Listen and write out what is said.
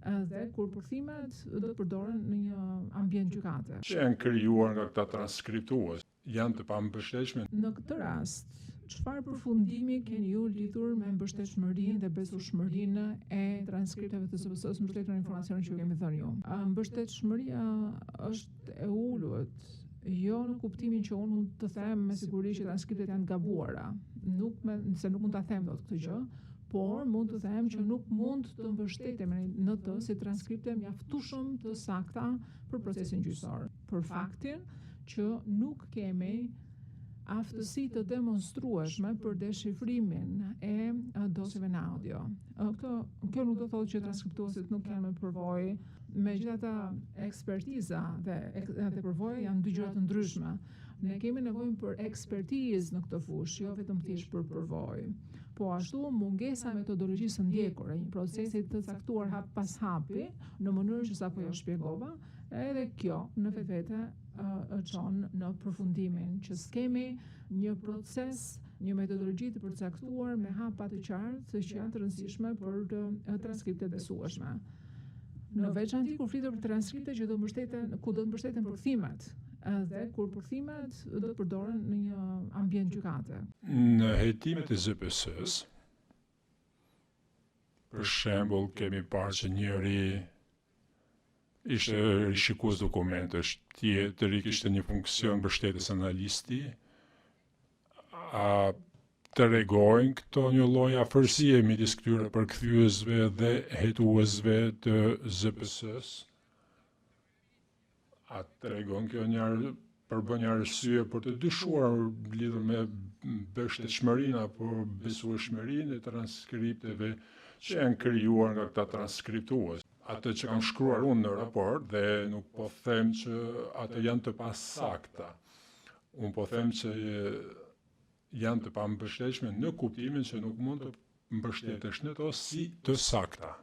Dhe kur përkthimet do të përdoren në një ambient gjykate. Që janë krijuar nga këta transkriptues, janë të pambështetshme. Në këtë rast, çfarë përfundimi keni ju lidhur me mbështetshmërinë dhe besueshmërinë e transkripteve të ZPS-së mbështetur në informacionin që kemi thënë ju? Mbështetshmëria është e ulët, jo në kuptimin që unë mund të them me siguri që transkriptet janë gabuara, se nuk mund ta them dot këtë gjë, por mund të them që nuk mund të mbështetemi në të si transkripte mjaftueshëm të sakta për procesin gjyqësor, për faktin që nuk kemi aftësi të demonstrueshme për deshifrimin e dosjeve në audio. Kjo nuk do thotë që transkriptuesit nuk kanë më përvojë, megjithatë ekspertiza dhe përvoja janë dy gjëra të ndryshme. Ne kemi nevojë për ekspertizë në këtë fushë, jo vetëm thjesht për përvojë. Po ashtu mungesa e metodologjisë së ndjekur, e një procesi të caktuar hap pas hapi, në mënyrë që sapo jo shpjegova, edhe kjo në vetvete çon në përfundimin që s'kemi një proces, një metodologji të përcaktuar me hapa të qartë që janë të rëndësishme për transkriptet besueshme. Në veçanti kur flitet për transkripte që do të mbështeten përkthimet, dhe kur përkthimet do të përdoren në një ambient gjykate. Në hetimet e ZPS-së, për shembull, kemi parë që njëri ishte rishikues dokumentesh, tjetri kishte një funksion mbështetës analisti, të regojnë këto një lloj afërsie midis këtyre përkthyesve dhe hetuesve të ZPS-së. A të regon kjo përbën një arsye për të dyshuar lidhur me mbështetshmërinë apo besueshmërinë e transkripteve që janë krijuar nga këta transkriptues. Atë që kam shkruar unë në raport dhe nuk po them që ato janë të pasakta. Unë po them që janë të pambështetshme në kuptimin që nuk mund të mbështetesh në to si të sakta.